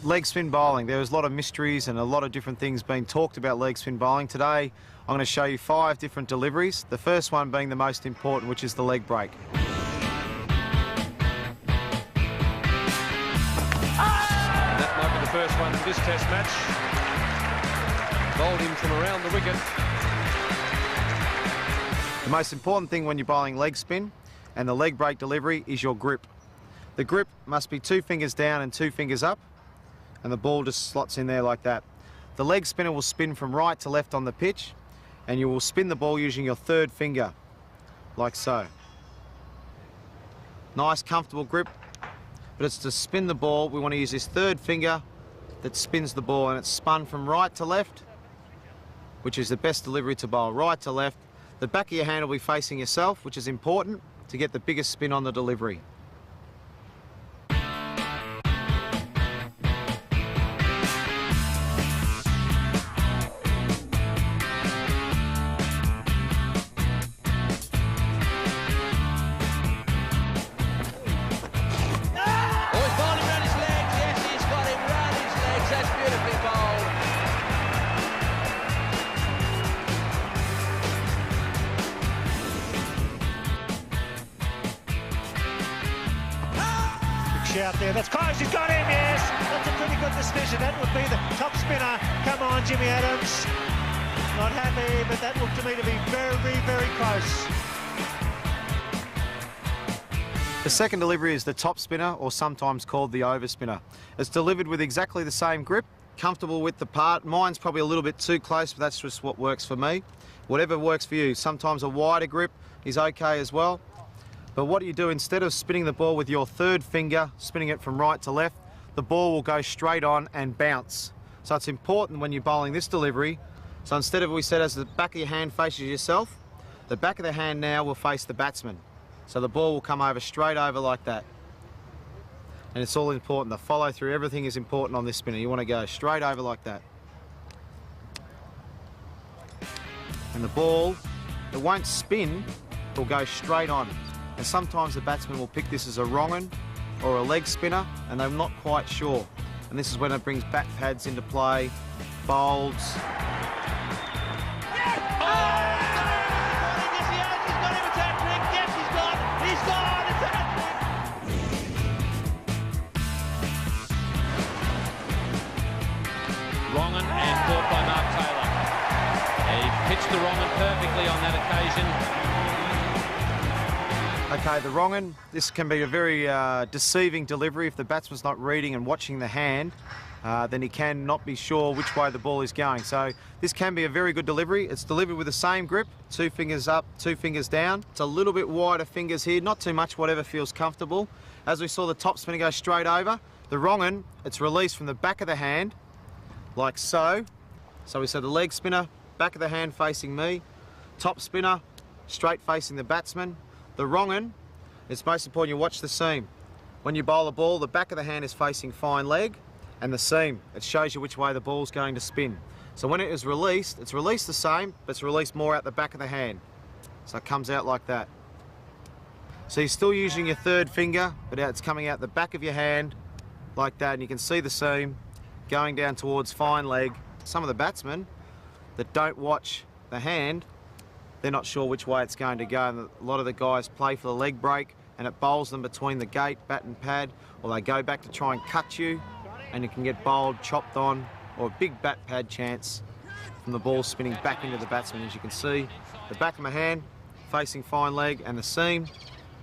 leg spin bowling. There's a lot of mysteries and a lot of different things being talked about leg spin bowling. Today, I'm going to show you 5 different deliveries. The first one being the most important, which is the leg break. That might be the first one in this test match. Bowled in from around the wicket. The most important thing when you're bowling leg spin and the leg break delivery is your grip. The grip must be 2 fingers down and 2 fingers up, and the ball just slots in there like that. The leg spinner will spin from right to left on the pitch, and you will spin the ball using your 3rd finger, like so. Nice, comfortable grip, but it's to spin the ball. We want to use this 3rd finger that spins the ball, and it's spun from right to left, which is the best delivery to bowl, right to left. The back of your hand will be facing yourself, which is important to get the biggest spin on the delivery. Out there, that's close, he's got him, yes, that's a pretty good decision. That would be the top spinner. Come on, Jimmy Adams. Not happy, but that looked to me to be very, very close. The second delivery is the top spinner, or sometimes called the over spinner. It's delivered with exactly the same grip, comfortable width apart. Mine's probably a little bit too close, but that's just what works for me. Whatever works for you. Sometimes a wider grip is okay as well. But what do you do? Instead of spinning the ball with your 3rd finger, spinning it from right to left, the ball will go straight on and bounce. So it's important when you're bowling this delivery. So instead of, we said, as the back of your hand faces yourself, the back of the hand now will face the batsman. So the ball will come over straight over like that. And it's all important. The follow through, everything is important on this spinner. You want to go straight over like that. And the ball, it won't spin, it will go straight on. And sometimes the batsman will pick this as a wrong un or a leg spinner, and they're not quite sure. And this is when it brings bat pads into play, bowls. Wrong un and caught by Mark Taylor. He pitched the wrong un perfectly on that occasion. Okay, the wrong un, this can be a very deceiving delivery. If the batsman's not reading and watching the hand, then he can not be sure which way the ball is going. So this can be a very good delivery. It's delivered with the same grip, 2 fingers up, 2 fingers down. It's a little bit wider fingers here, not too much, whatever feels comfortable. As we saw the top spinner go straight over, the wrong un, it's released from the back of the hand, like so. So we said the leg spinner, back of the hand facing me, top spinner, straight facing the batsman. The wrong un, it's most important you watch the seam. When you bowl a ball, the back of the hand is facing fine leg, and the seam, it shows you which way the ball's going to spin. So when it is released, it's released the same, but it's released more out the back of the hand. So it comes out like that. So you're still using your 3rd finger, but it's coming out the back of your hand like that, and you can see the seam going down towards fine leg. Some of the batsmen that don't watch the hand, they're not sure which way it's going to go, and a lot of the guys play for the leg break and it bowls them between the gate, bat and pad, or they go back to try and cut you and you can get bowled, chopped on, or a big bat pad chance from the ball spinning back into the batsman. As you can see, the back of my hand facing fine leg, and the seam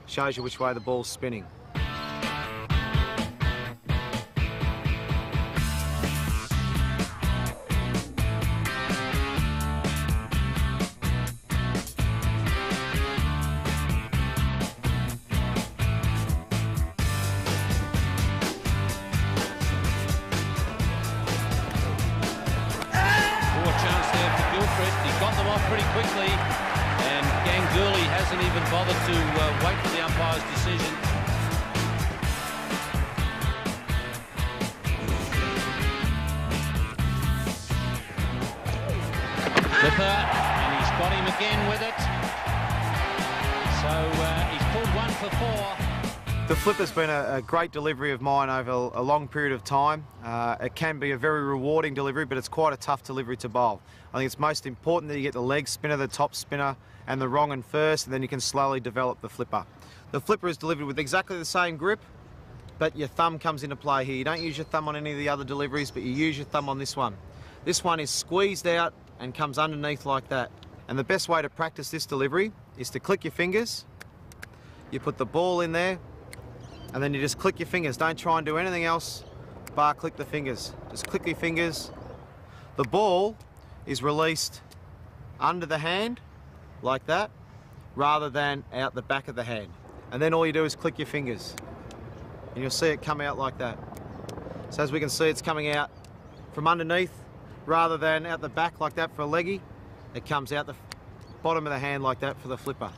shows you which way the ball's spinning. Pretty quickly, and Ganguly hasn't even bothered to wait for the umpire's decision. Clipper, and he's got him again with it. So he's pulled 1 for 4. The flipper's been a great delivery of mine over a long period of time. It can be a very rewarding delivery, but it's quite a tough delivery to bowl. I think it's most important that you get the leg spinner, the top spinner, and the wrong 'un first, and then you can slowly develop the flipper. The flipper is delivered with exactly the same grip, but your thumb comes into play here. You don't use your thumb on any of the other deliveries, but you use your thumb on this one. This one is squeezed out and comes underneath like that. And the best way to practice this delivery is to click your fingers, you put the ball in there, and then you just click your fingers. Don't try and do anything else bar click the fingers. Just click your fingers. The ball is released under the hand like that rather than out the back of the hand. And then all you do is click your fingers and you'll see it come out like that. So as we can see, it's coming out from underneath rather than out the back like that for a leggy. It comes out the bottom of the hand like that for the flipper.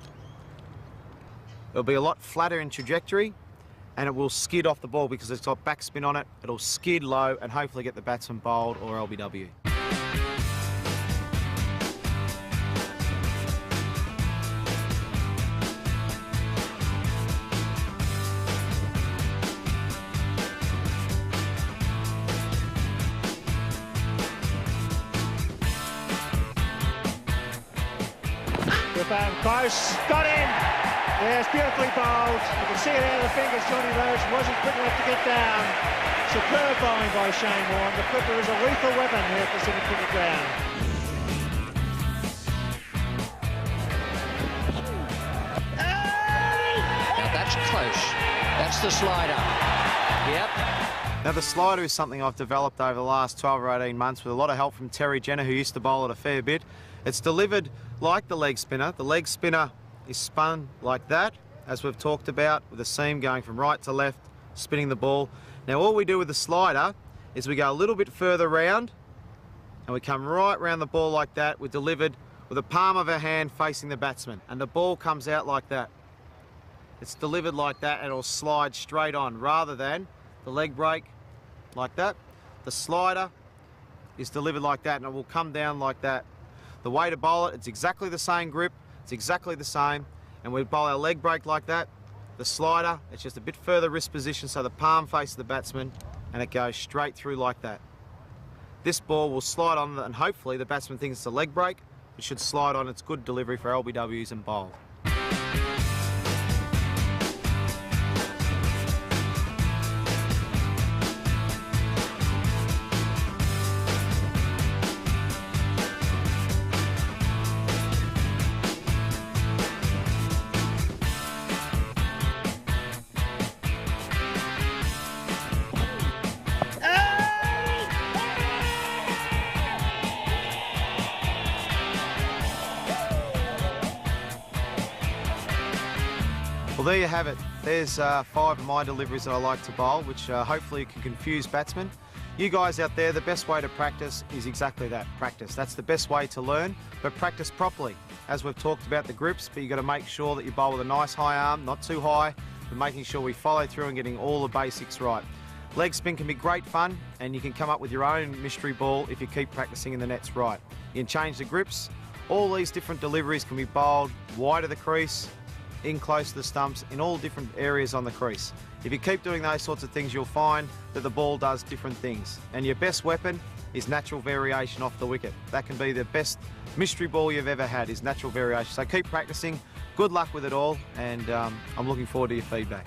It'll be a lot flatter in trajectory and it will skid off the ball because it's got backspin on it. It'll skid low and hopefully get the batsman bowled or LBW. Close, got in. Yes, beautifully bowled. You can see it out of the fingers. Johnny Rose wasn't quick enough to get down. Superb bowling by Shane Warne. The flipper is a lethal weapon here at the Sydney Cricket Ground. Now that's close. That's the slider. Yep. Now the slider is something I've developed over the last 12 or 18 months with a lot of help from Terry Jenner, who used to bowl it a fair bit. It's delivered like the leg spinner. The leg spinner is spun like that, as we've talked about, with the seam going from right to left, spinning the ball. Now all we do with the slider is we go a little bit further round and we come right round the ball like that. We're delivered with the palm of our hand facing the batsman and the ball comes out like that. It's delivered like that and it'll slide straight on rather than the leg break like that. The slider is delivered like that and it will come down like that. The way to bowl it, it's exactly the same grip, it's exactly the same, and we bowl our leg break like that. The slider, it's just a bit further wrist position so the palm faces the batsman and it goes straight through like that. This ball will slide on and hopefully the batsman thinks it's a leg break. It should slide on. It's good delivery for LBWs and bowl. Well, there you have it. There's 5 of my deliveries that I like to bowl, which hopefully can confuse batsmen. You guys out there, the best way to practice is exactly that, practice. That's the best way to learn, but practice properly. As we've talked about the grips, but you've got to make sure that you bowl with a nice high arm, not too high, but making sure we follow through and getting all the basics right. Leg spin can be great fun, and you can come up with your own mystery ball if you keep practicing in the nets right. You can change the grips. All these different deliveries can be bowled wide of the crease, in close to the stumps, in all different areas on the crease. If you keep doing those sorts of things, you'll find that the ball does different things. And your best weapon is natural variation off the wicket. That can be the best mystery ball you've ever had, is natural variation. So keep practicing. Good luck with it all, and I'm looking forward to your feedback.